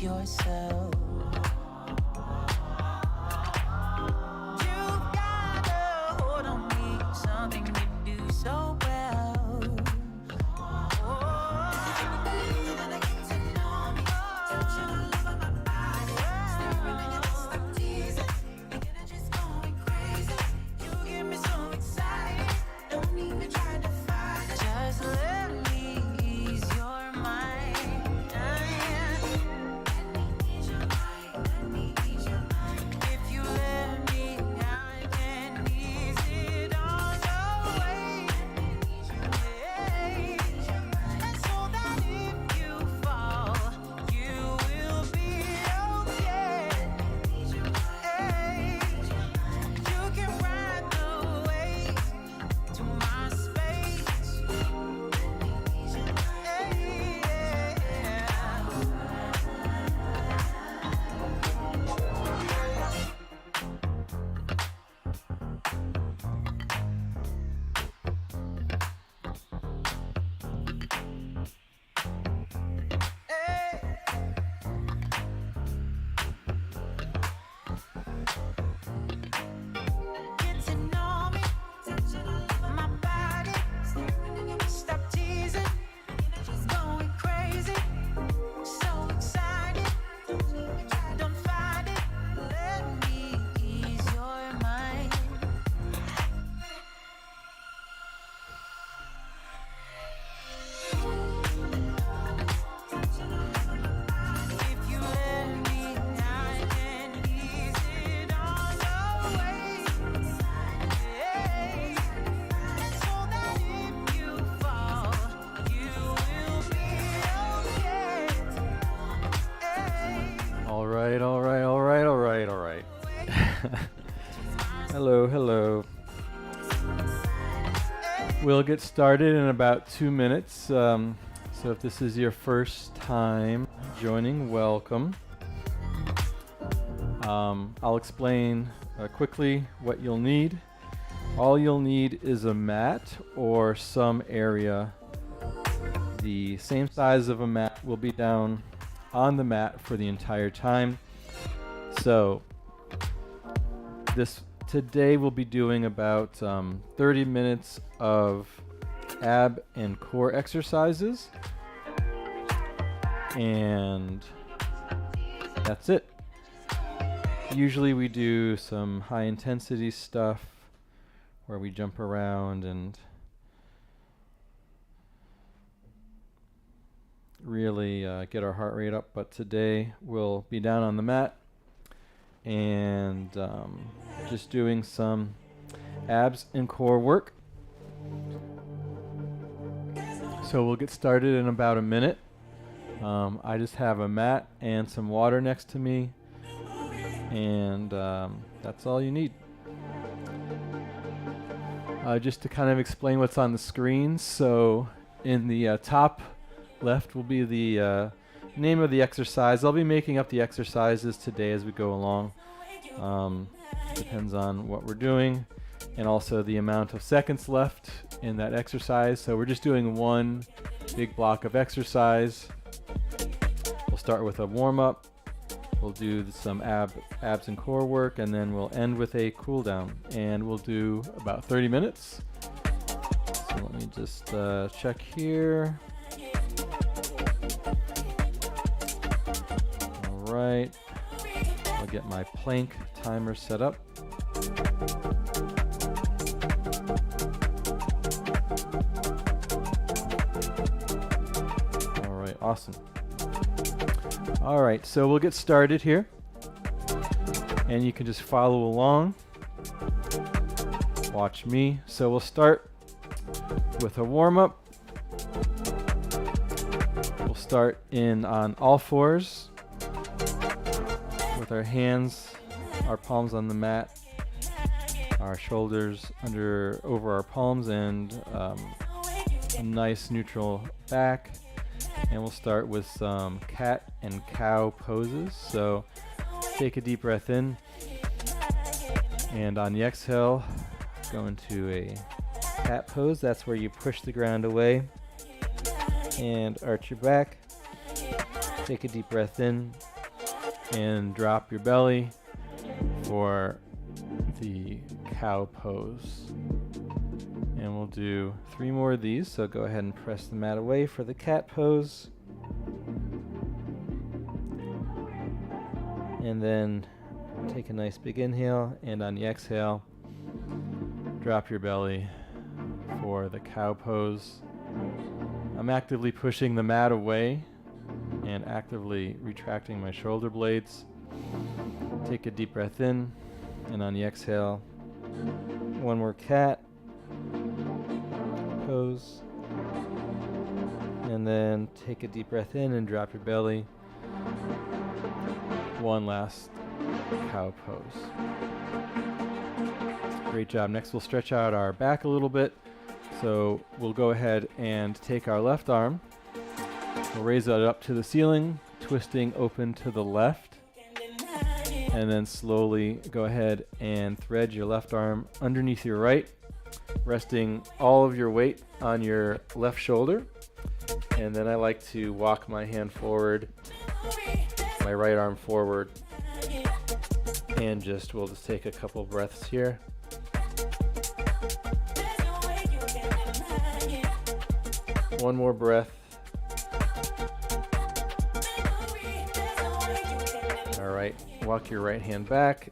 yourself. So well. Just let me ease your mind. If you let me, I can ease it all away. And so that if you fall, you will be okay. You can ride the wave to my space. Get to know me, my body. Stop teasing, going crazy. So excited, don't fight it. Let me ease your mind. If you let me, I can ease it all away. And so that if you fall, you will be okay. All right. Hello. We'll get started in about 2 minutes. So if this is your first time joining, welcome. I'll explain quickly what you'll need. All you'll need is a mat or some area the same size of a mat will be down on the mat for the entire time. So today we'll be doing about 30 minutes of ab and core exercises, and that's it. Usually we do some high intensity stuff where we jump around and really get our heart rate up, but today we'll be down on the mat and just doing some abs and core work. So we'll get started in about a minute. I just have a mat and some water next to me, and that's all you need. Just to kind of explain what's on the screen, so in the top left will be the name of the exercise. I'll be making up the exercises today as we go along. Depends on what we're doing, and also the amount of seconds left in that exercise. So we're just doing one big block of exercise. We'll start with a warm-up. We'll do some abs and core work, and then we'll end with a cool down, and we'll do about 30 minutes. So let me just check here. All right, I'll get my plank timer set up. All right, awesome. All right, so we'll get started here, and you can just follow along. Watch me. So we'll start with a warm-up. We'll start on all fours with our hands, our palms on the mat, our shoulders over our palms, and a nice neutral back. And we'll start with some cat and cow poses. So take a deep breath in, and on the exhale, go into a cat pose. That's where you push the ground away and arch your back. Take a deep breath in, and drop your belly for the cow pose. And we'll do 3 more of these, so go ahead and press the mat away for the cat pose. And then take a nice big inhale, and on the exhale, drop your belly for the cow pose. I'm actively pushing the mat away and actively retracting my shoulder blades. Take a deep breath in, and on the exhale, 1 more cat pose. And then take a deep breath in and drop your belly. 1 last cow pose. Great job. Next we'll stretch out our back a little bit. So we'll go ahead and take our left arm. We'll raise it up to the ceiling, twisting open to the left. And then slowly go ahead and thread your left arm underneath your right, resting all of your weight on your left shoulder. And then I like to walk my hand forward, my right arm forward, and we'll just take a couple breaths here. One more breath. All right, walk your right hand back,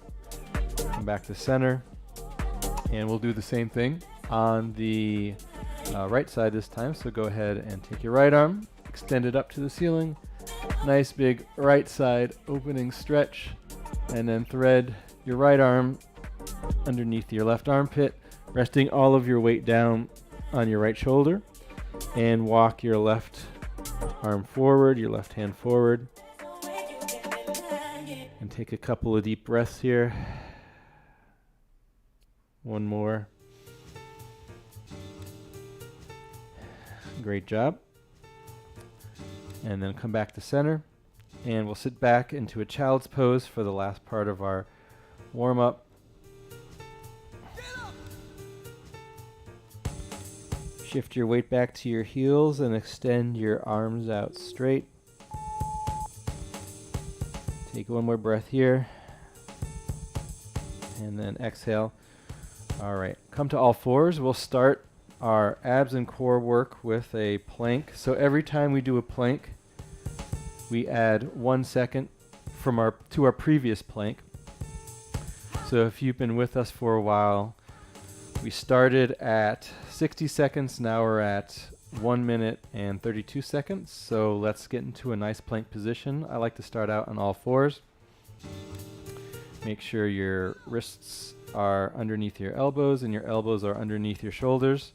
come back to center, and we'll do the same thing on the right side this time. So go ahead and take your right arm, extend it up to the ceiling, nice big right side opening stretch, and then thread your right arm underneath your left armpit, resting all of your weight down on your right shoulder, and walk your left arm forward, your left hand forward, and take a couple of deep breaths here. 1 more. Great job. And then come back to center, and we'll sit back into a child's pose for the last part of our warm-up. Shift your weight back to your heels and extend your arms out straight. Take 1 more breath here, and then exhale. All right, come to all fours. We'll start our abs and core work with a plank. So every time we do a plank, we add 1 second to our previous plank. So if you've been with us for a while, we started at 60 seconds, now we're at 1 minute and 32 seconds. So let's get into a nice plank position. I like to start out on all fours. Make sure your wrists are underneath your elbows and your elbows are underneath your shoulders.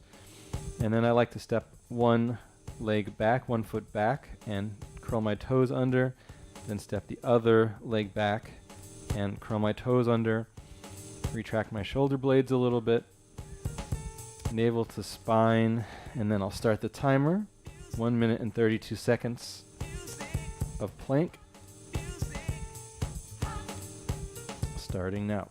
And then I like to step 1 leg back, 1 foot back, and curl my toes under. Then step the other leg back and curl my toes under. Retract my shoulder blades a little bit. Navel to spine, and then I'll start the timer. 1 minute and 32 seconds of plank. Starting now.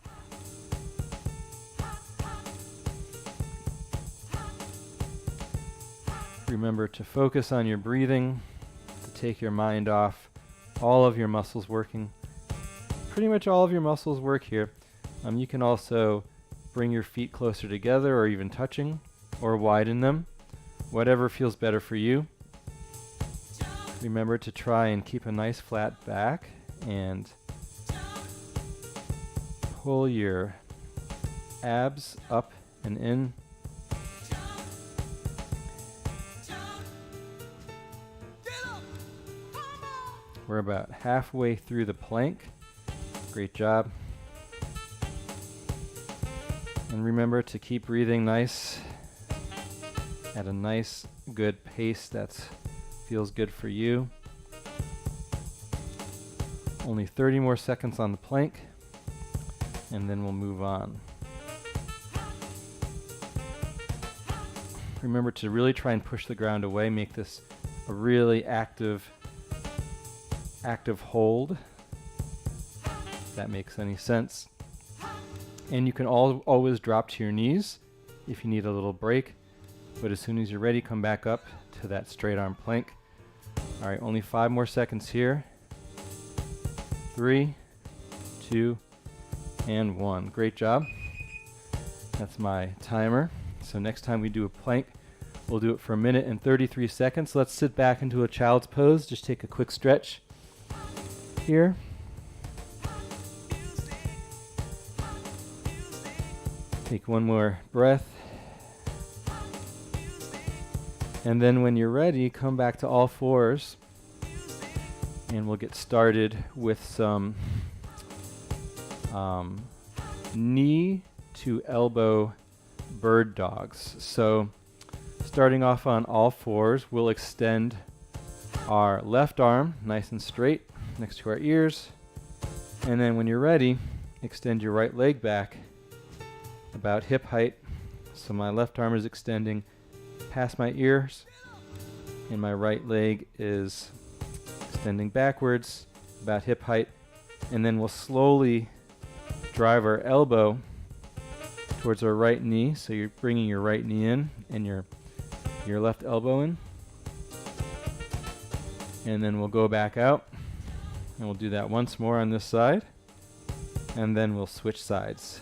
Remember to focus on your breathing, to take your mind off all of your muscles working. Pretty much all of your muscles work here. You can also bring your feet closer together or even touching, or widen them, whatever feels better for you. Remember to try and keep a nice flat back and pull your abs up and in. We're about halfway through the plank. Great job. And remember to keep breathing nice, at a nice, good pace that feels good for you. Only 30 more seconds on the plank, and then we'll move on. Remember to really try and push the ground away, make this a really active hold, if that makes any sense. And you can always drop to your knees if you need a little break, but as soon as you're ready, come back up to that straight arm plank. All right, only 5 more seconds here. 3, 2, and 1. Great job. That's my timer. So next time we do a plank, we'll do it for 1 minute and 33 seconds. Let's sit back into a child's pose. Just take a quick stretch here. Take one more breath. And then when you're ready, come back to all fours. And we'll get started with some knee to elbow bird dogs. So starting off on all fours, we'll extend our left arm nice and straight next to our ears. And then when you're ready, extend your right leg back about hip height. So my left arm is extending past my ears, and my right leg is extending backwards about hip height. And then we'll slowly drive our elbow towards our right knee. So you're bringing your right knee in and your left elbow in. And then we'll go back out, and we'll do that once more on this side, and then we'll switch sides.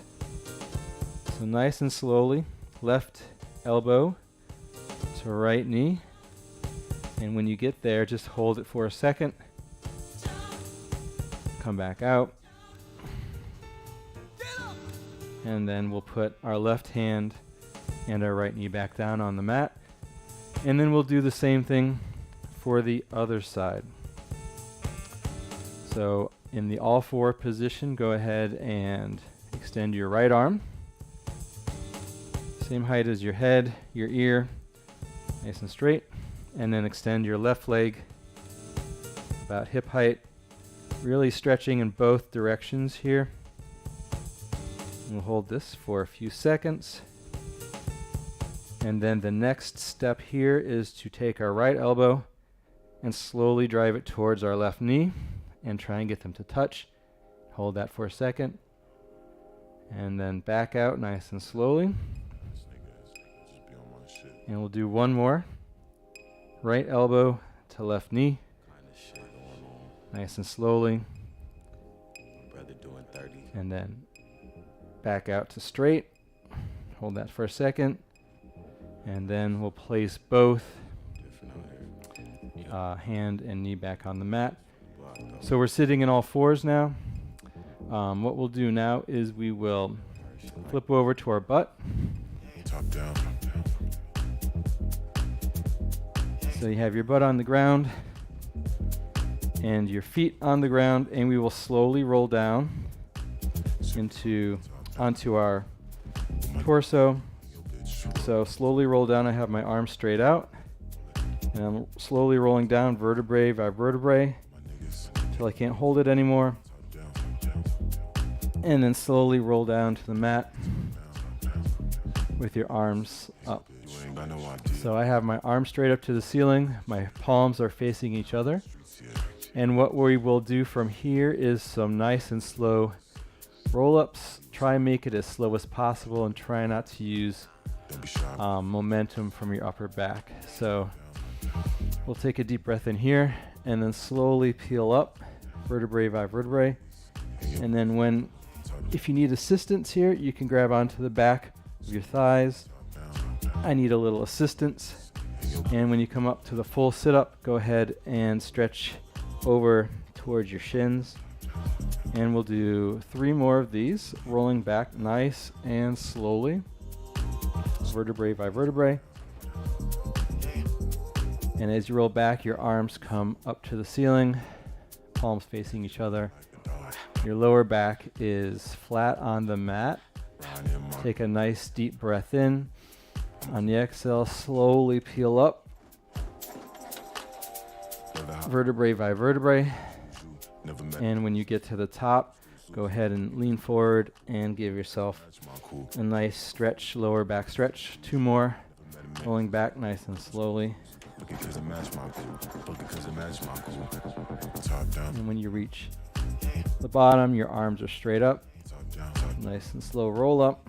So nice and slowly, left elbow to right knee, and when you get there, just hold it for a second, come back out, and then we'll put our left hand and our right knee back down on the mat, and then we'll do the same thing for the other side. So in the all four position, go ahead and extend your right arm, same height as your head, your ear, nice and straight, and then extend your left leg about hip height, really stretching in both directions here. And we'll hold this for a few seconds. And then the next step here is to take our right elbow and slowly drive it towards our left knee and try and get them to touch. Hold that for a second. And then back out nice and slowly. And we'll do one more. Right elbow to left knee. Nice and slowly. And then back out to straight. Hold that for a second. And then we'll place both hand and knee back on the mat. So we're sitting in all fours now. What we'll do now is we will flip over to our butt. Top down. So you have your butt on the ground and your feet on the ground, and we will slowly roll down onto our torso. So slowly roll down. I have my arms straight out, and I'm slowly rolling down vertebrae by vertebrae until I can't hold it anymore, and then slowly roll down to the mat with your arms up. So I have my arms straight up to the ceiling, my palms are facing each other, and what we will do from here is some nice and slow roll-ups. Try and make it as slow as possible, and try not to use momentum from your upper back. So we'll take a deep breath in here, and then slowly peel up vertebrae by vertebrae. And then if you need assistance here, you can grab onto the back of your thighs. I need a little assistance. And when you come up to the full sit-up, go ahead and stretch over towards your shins. And we'll do 3 more of these, rolling back nice and slowly, vertebrae by vertebrae. And as you roll back, your arms come up to the ceiling, palms facing each other. Your lower back is flat on the mat. Take a nice deep breath in. On the exhale, slowly peel up, vertebrae by vertebrae. And when you get to the top, go ahead and lean forward and give yourself a nice stretch, lower back stretch. 2 more, rolling back nice and slowly. And when you reach the bottom, your arms are straight up. Nice and slow roll up.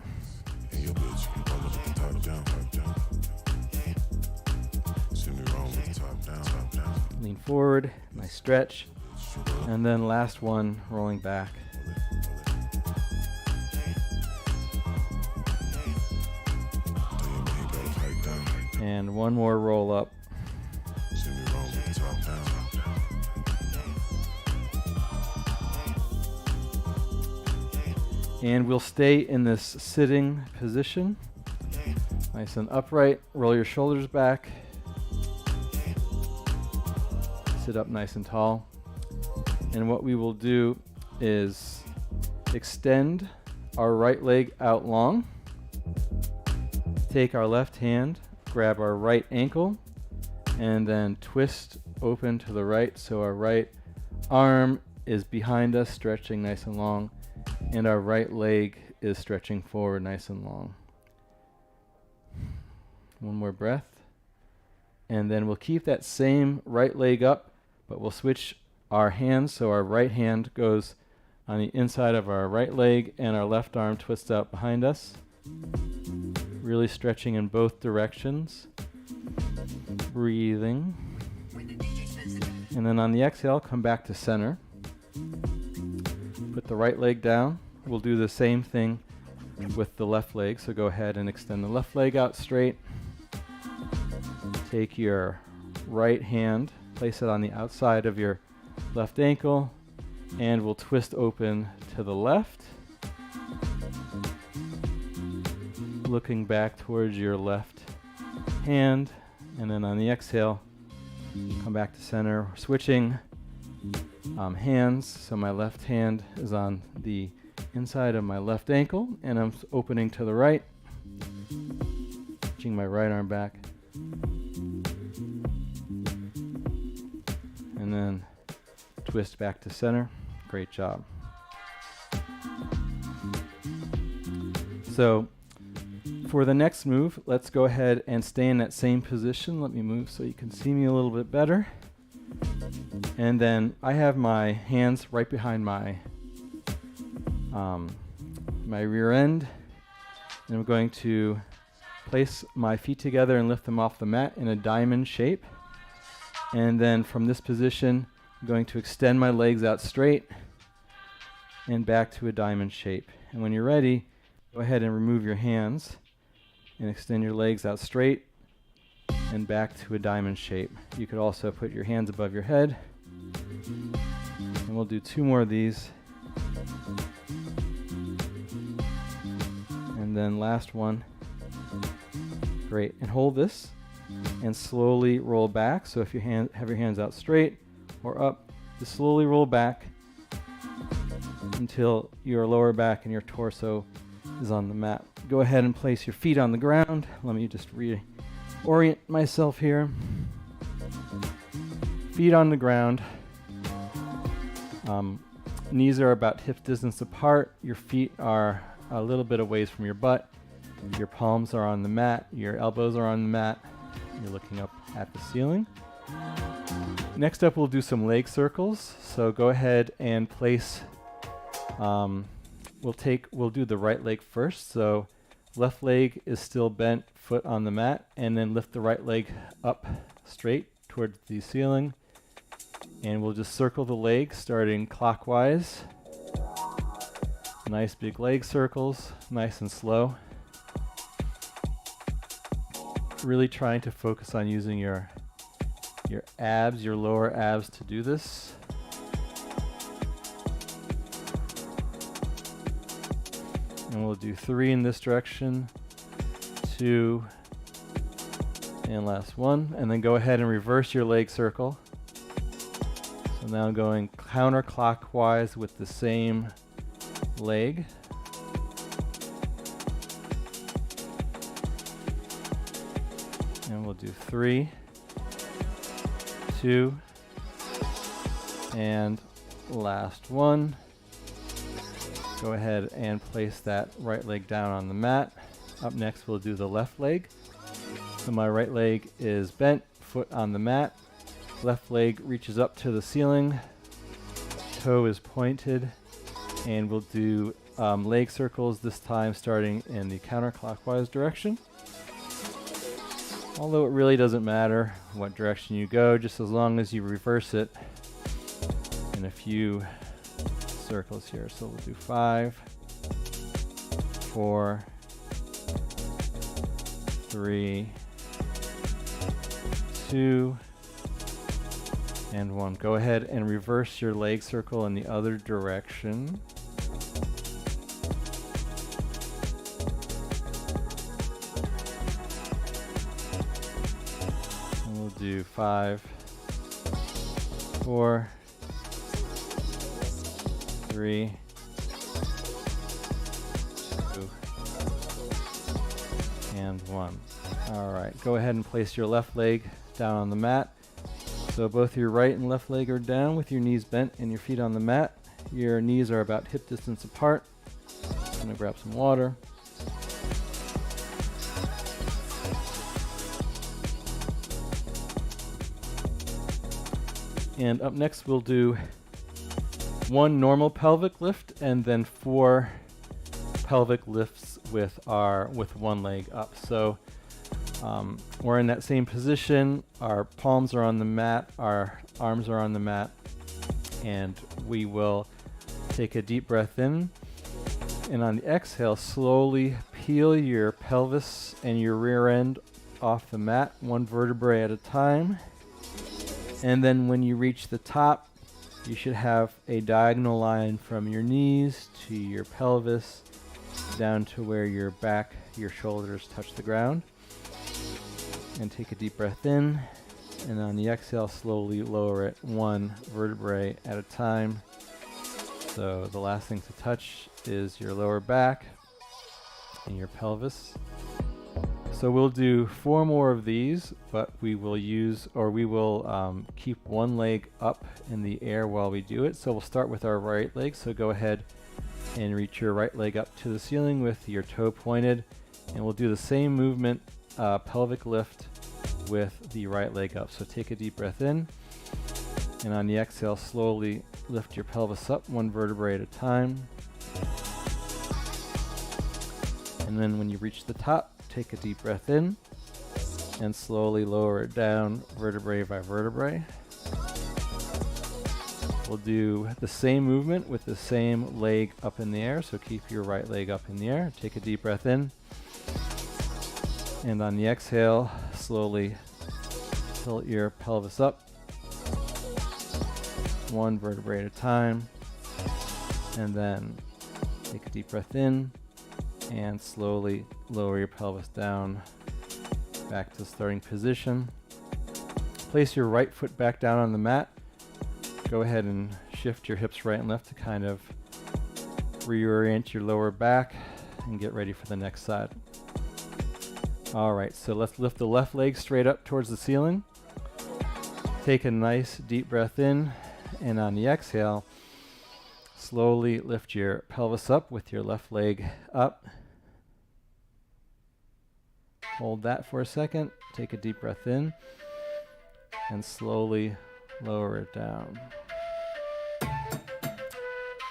Lean forward, nice stretch. And then last one, rolling back. And one more roll up. And we'll stay in this sitting position. Nice and upright. Roll your shoulders back. Sit up nice and tall. And what we will do is extend our right leg out long. Take our left hand, grab our right ankle, and then twist open to the right so our right arm is behind us, stretching nice and long, and our right leg is stretching forward nice and long. One more breath. And then we'll keep that same right leg up, but we'll switch our hands so our right hand goes on the inside of our right leg and our left arm twists out behind us. Really stretching in both directions. Breathing. And then on the exhale, come back to center. Put the right leg down. We'll do the same thing with the left leg. So go ahead and extend the left leg out straight. Take your right hand, place it on the outside of your left ankle, and we'll twist open to the left. Looking back towards your left hand, and then on the exhale, come back to center. Switching hands, so my left hand is on the inside of my left ankle, and I'm opening to the right, reaching my right arm back, and then twist back to center. Great job. So for the next move, let's go ahead and stay in that same position. Let me move so you can see me a little bit better. And then I have my hands right behind my my rear end, and I'm going to place my feet together and lift them off the mat in a diamond shape. And then from this position, I'm going to extend my legs out straight and back to a diamond shape. And when you're ready, go ahead and remove your hands and extend your legs out straight and back to a diamond shape. You could also put your hands above your head. And we'll do 2 more of these. And then last one. Great. And hold this and slowly roll back. So if you have your hands out straight or up, just slowly roll back until your lower back and your torso is on the mat. Go ahead and place your feet on the ground. Let me just reorient myself here. Feet on the ground. Knees are about hip distance apart. Your feet are a little bit away from your butt. Your palms are on the mat. Your elbows are on the mat. You're looking up at the ceiling. Next up, we'll do some leg circles. So go ahead and place, we'll do the right leg first. So left leg is still bent, foot on the mat, and then lift the right leg up straight towards the ceiling. And we'll just circle the leg starting clockwise. Nice big leg circles, nice and slow. Really trying to focus on using your abs, your lower abs to do this. And we'll do 3 in this direction, 2, and last one. And then go ahead and reverse your leg circle. So now going counterclockwise with the same leg. And we'll do 3, 2, and last one. Go ahead and place that right leg down on the mat. Up next, we'll do the left leg. So my right leg is bent, foot on the mat. Left leg reaches up to the ceiling. Toe is pointed. And we'll do leg circles this time starting in the counterclockwise direction. Although it really doesn't matter what direction you go, just as long as you reverse it and a few circles here. So we'll do 5, 4, 3, 2, and 1. Go ahead and reverse your leg circle in the other direction. And we'll do 5, 4, 3, 2, and 1. All right, go ahead and place your left leg down on the mat. So both your right and left leg are down with your knees bent and your feet on the mat. Your knees are about hip distance apart. I'm gonna grab some water. And up next we'll do 1 normal pelvic lift and then 4 pelvic lifts with 1 leg up. So we're in that same position. Our palms are on the mat, our arms are on the mat, and we will take a deep breath in. And on the exhale, slowly peel your pelvis and your rear end off the mat, 1 vertebrae at a time. And then when you reach the top, you should have a diagonal line from your knees to your pelvis down to where your back, your shoulders touch the ground. And take a deep breath in, and on the exhale, slowly lower it 1 vertebrae at a time. So the last thing to touch is your lower back and your pelvis. So we'll do 4 more of these, but we will keep 1 leg up in the air while we do it. So we'll start with our right leg. So go ahead and reach your right leg up to the ceiling with your toe pointed, and we'll do the same movement, pelvic lift with the right leg up. So take a deep breath in, and on the exhale, slowly lift your pelvis up 1 vertebrae at a time. And then when you reach the top, take a deep breath in and slowly lower it down vertebrae by vertebrae. We'll do the same movement with the same leg up in the air. So keep your right leg up in the air. Take a deep breath in. And on the exhale, slowly tilt your pelvis up 1 vertebrae at a time. And then take a deep breath in and slowly lower your pelvis down back to starting position. Place your right foot back down on the mat. Go ahead and shift your hips right and left to kind of reorient your lower back and get ready for the next side. All right, so let's lift the left leg straight up towards the ceiling. Take a nice deep breath in, and on the exhale, slowly lift your pelvis up with your left leg up. Hold that for a second. Take a deep breath in and slowly lower it down.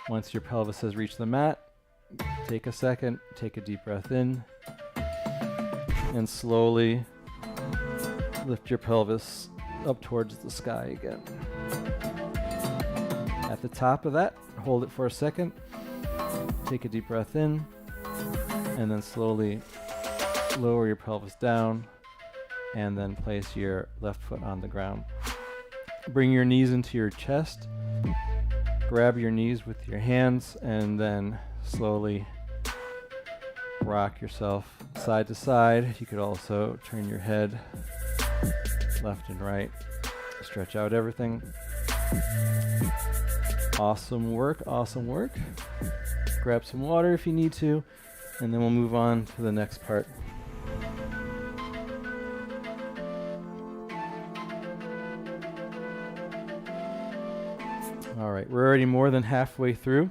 Once your pelvis has reached the mat, take a second, take a deep breath in, and slowly lift your pelvis up towards the sky again. At the top of that, hold it for a second, take a deep breath in, and then slowly lower your pelvis down, and then place your left foot on the ground. Bring your knees into your chest, grab your knees with your hands, and then slowly rock yourself side to side. You could also turn your head left and right, stretch out everything. Awesome work, awesome work. Grab some water if you need to, and then we'll move on to the next part. All right, we're already more than halfway through.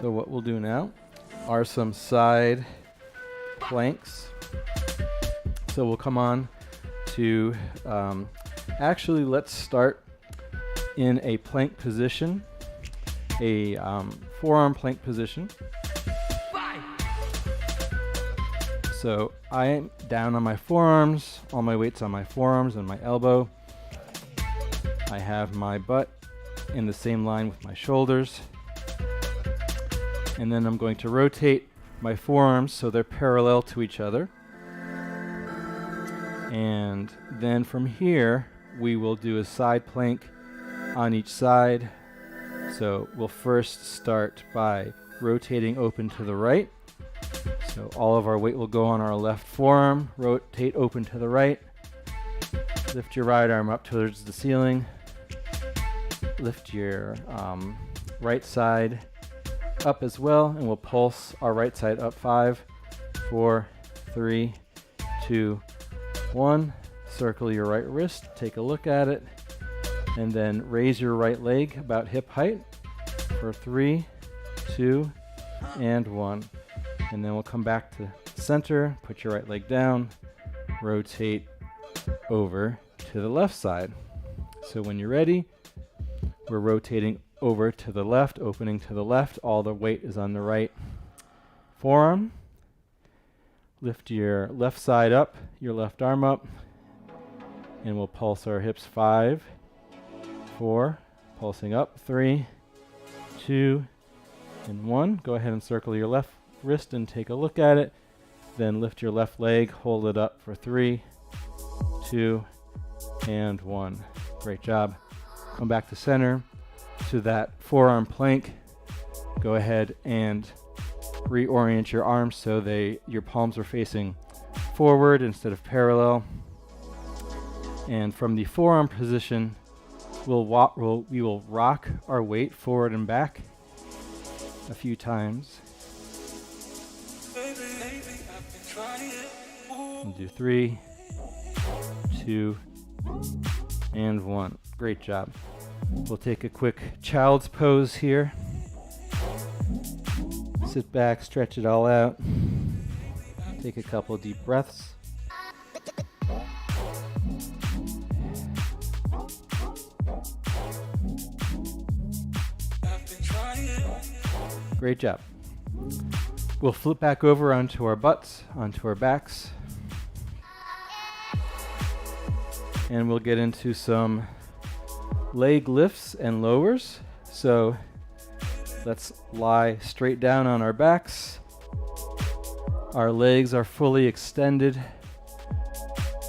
So what we'll do now are some side planks. So we'll come on to, actually let's start in a plank position, a forearm plank position. So I am down on my forearms, all my weight's on my forearms and my elbow. I have my butt in the same line with my shoulders. And then I'm going to rotate my forearms so they're parallel to each other. And then from here, we will do a side plank on each side. So we'll first start by rotating open to the right. So all of our weight will go on our left forearm, rotate open to the right, lift your right arm up towards the ceiling, lift your right side up as well, and we'll pulse our right side up 5, 4, 3, 2, 1. Circle your right wrist, take a look at it, and then raise your right leg about hip height for 3, 2, and 1. And then we'll come back to center, put your right leg down, rotate over to the left side. So when you're ready, we're rotating over to the left, opening to the left. All the weight is on the right forearm. Lift your left side up, your left arm up, and we'll pulse our hips 5, 4, pulsing up 3, 2, and 1. Go ahead and circle your left wrist and take a look at it. Then lift your left leg, hold it up for 3, 2, and 1. Great job. Come back to center to that forearm plank. Go ahead and reorient your arms so your palms are facing forward instead of parallel. And from the forearm position, we will rock our weight forward and back a few times. And do 3, 2, and 1. Great job. We'll take a quick child's pose here. Sit back, stretch it all out. Take a couple deep breaths. Great job. We'll flip back over onto our butts, onto our backs. And we'll get into some leg lifts and lowers. So let's lie straight down on our backs. Our legs are fully extended.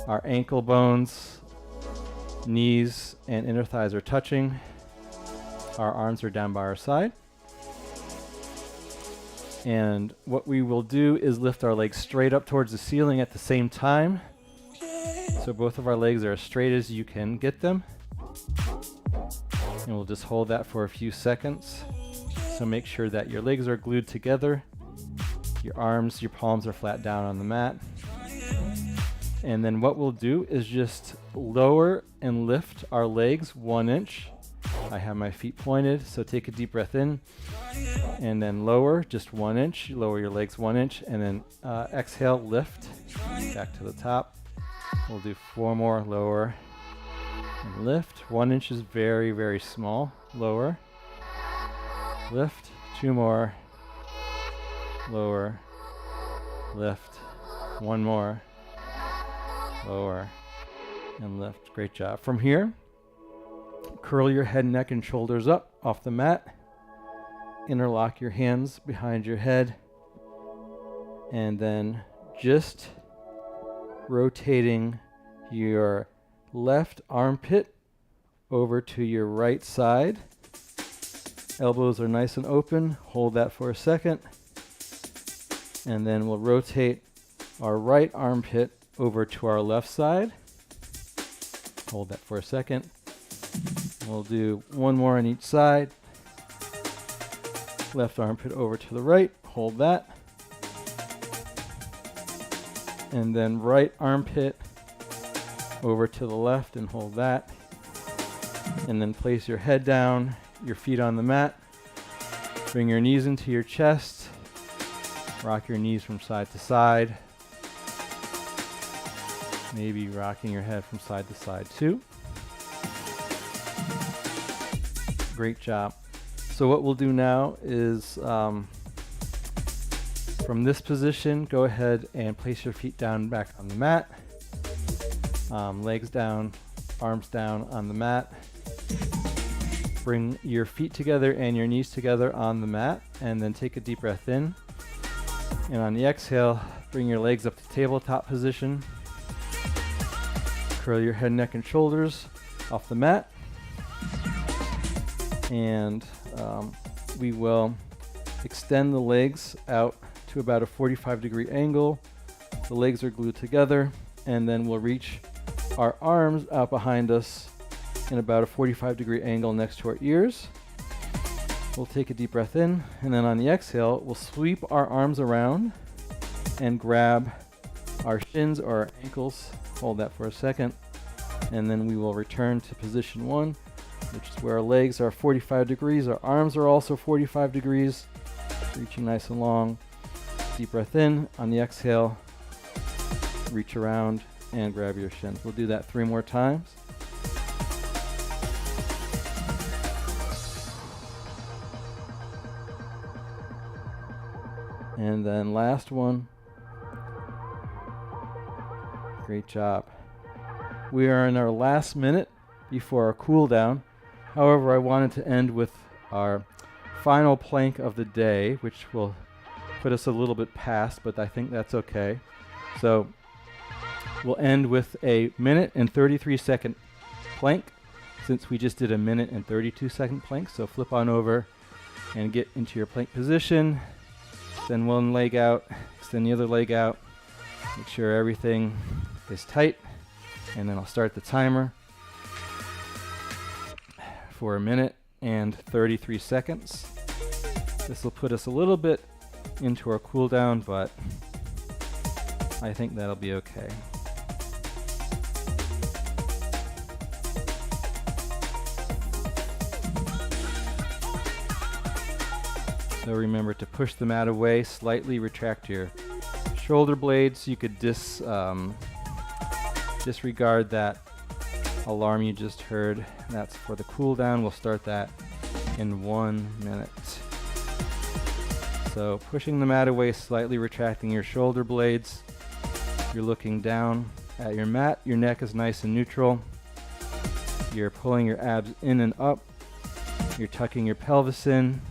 Our ankle bones, knees, and inner thighs are touching. Our arms are down by our side. And what we will do is lift our legs straight up towards the ceiling at the same time. So both of our legs are as straight as you can get them. And we'll just hold that for a few seconds. So make sure that your legs are glued together. Your arms, your palms are flat down on the mat. And then what we'll do is just lower and lift our legs 1 inch. I have my feet pointed, so take a deep breath in. And then lower just 1 inch. Lower your legs 1 inch. And then exhale, lift back to the top. We'll do 4 more. Lower and lift. 1 inch is very, very small. Lower. Lift. 2 more. Lower. Lift. 1 more. Lower. And lift. Great job. From here, curl your head, neck, and shoulders up off the mat. Interlock your hands behind your head. And then just rotating your left armpit over to your right side. Elbows are nice and open. Hold that for a second. And then we'll rotate our right armpit over to our left side. Hold that for a second. We'll do 1 more on each side. Left armpit over to the right. Hold that. And then right armpit over to the left and hold that. And then place your head down, your feet on the mat. Bring your knees into your chest. Rock your knees from side to side. Maybe rocking your head from side to side too. Great job. So what we'll do now is from this position, go ahead and place your feet down back on the mat. Legs down, arms down on the mat. Bring your feet together and your knees together on the mat, and then take a deep breath in. And on the exhale, bring your legs up to tabletop position. Curl your head, neck, and shoulders off the mat. And we will extend the legs out to about a 45-degree angle. The legs are glued together, and then we'll reach our arms out behind us in about a 45-degree angle next to our ears. We'll take a deep breath in, and then on the exhale, we'll sweep our arms around and grab our shins or our ankles. Hold that for a second, and then we will return to position 1, which is where our legs are 45 degrees. Our arms are also 45 degrees, reaching nice and long. Deep breath in. On the exhale, reach around and grab your shins. We'll do that 3 more times. And then last one. Great job. We are in our last minute before our cool down. However, I wanted to end with our final plank of the day, which will put us a little bit past, but I think that's okay. So we'll end with a minute and 33 second plank, since we just did a minute and 32 second plank. So flip on over and get into your plank position. Extend one leg out, extend the other leg out. Make sure everything is tight, and then I'll start the timer for a minute and 33 seconds. This will put us a little bit into our cool down, but I think that'll be okay. So remember to push the mat away, slightly retract your shoulder blades. You could disregard that alarm you just heard. That's for the cool down. We'll start that in 1 minute. So pushing the mat away, slightly retracting your shoulder blades. You're looking down at your mat. Your neck is nice and neutral. You're pulling your abs in and up. You're tucking your pelvis in.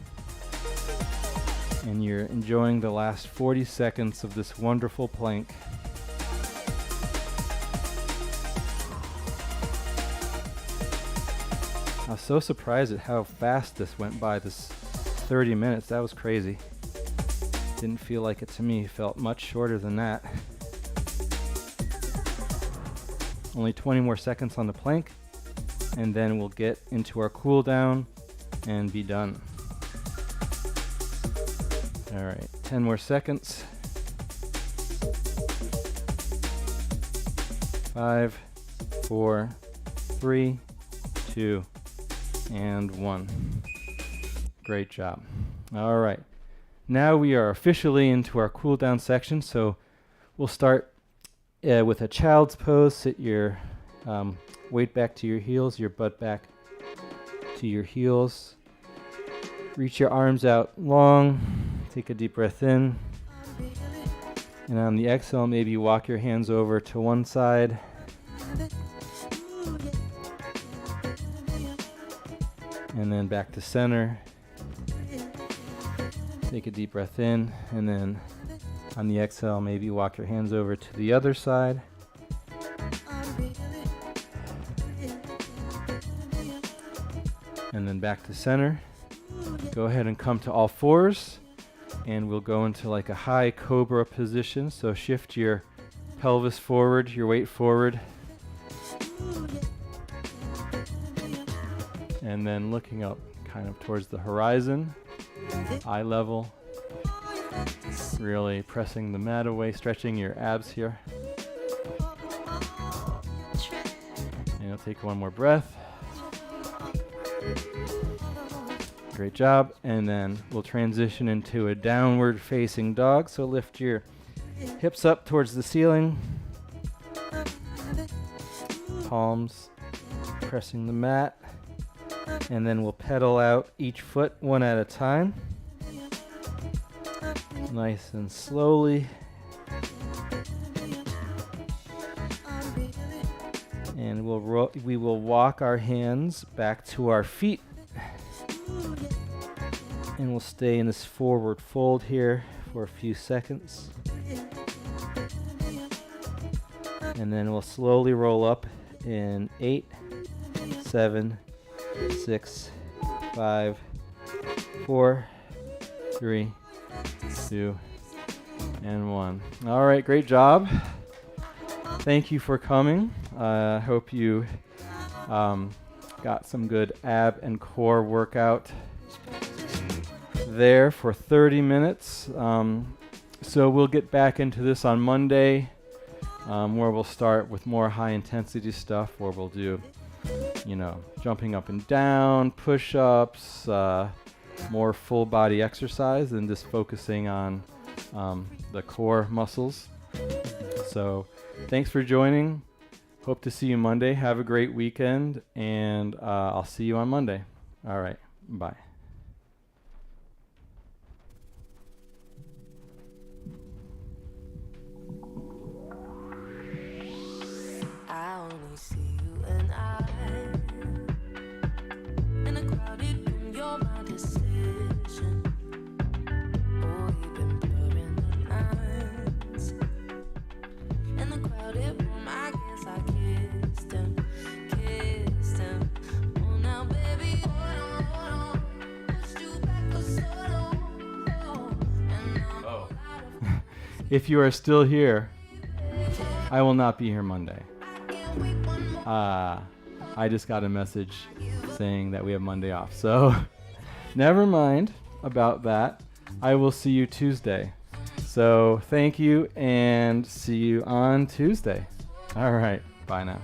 And you're enjoying the last 40 seconds of this wonderful plank. I was so surprised at how fast this went by, this 30 minutes. That was crazy. Didn't feel like it to me. Felt much shorter than that. Only 20 more seconds on the plank, and then we'll get into our cool down and be done. All right, 10 more seconds. 5, 4, 3, 2, and 1. Great job. All right. Now we are officially into our cool down section. So we'll start with a child's pose. Sit your weight back to your heels, your butt back to your heels. Reach your arms out long. Take a deep breath in. And on the exhale, maybe walk your hands over to one side. And then back to center. Take a deep breath in, and then on the exhale, maybe walk your hands over to the other side. And then back to center. Go ahead and come to all fours, and we'll go into like a high cobra position. So shift your pelvis forward, your weight forward. And then looking up kind of towards the horizon, eye level. Really pressing the mat away, stretching your abs here. And you'll take one more breath. Great job. And then we'll transition into a downward facing dog. So lift your hips up towards the ceiling. Palms pressing the mat. And then we'll pedal out each foot one at a time. Nice and slowly. And we will walk our hands back to our feet And we'll stay in this forward fold here for a few seconds. And then we'll slowly roll up in 8, 7, 6, 5, 4, 3, 2, and 1. All right, great job. Thank you for coming. I hope you got some good ab and core workout there for 30 minutes. So we'll get back into this on Monday, where we'll start with more high intensity stuff, where we'll do, jumping up and down, push-ups, more full body exercise, and just focusing on the core muscles. So thanks for joining. Hope to see you Monday. Have a great weekend, and I'll see you on Monday. All right, bye. I only see you and I in a crowded room. You're my decision. Oh, you've been blurring the lines in the crowded room. I guess I kissed him. Oh, now baby, hold on. Pushed you back for so long. And now If you are still here, I will not be here Monday. I just got a message saying that we have Monday off. So never mind about that. I will see you Tuesday. So thank you, and see you on Tuesday. All right. Bye now.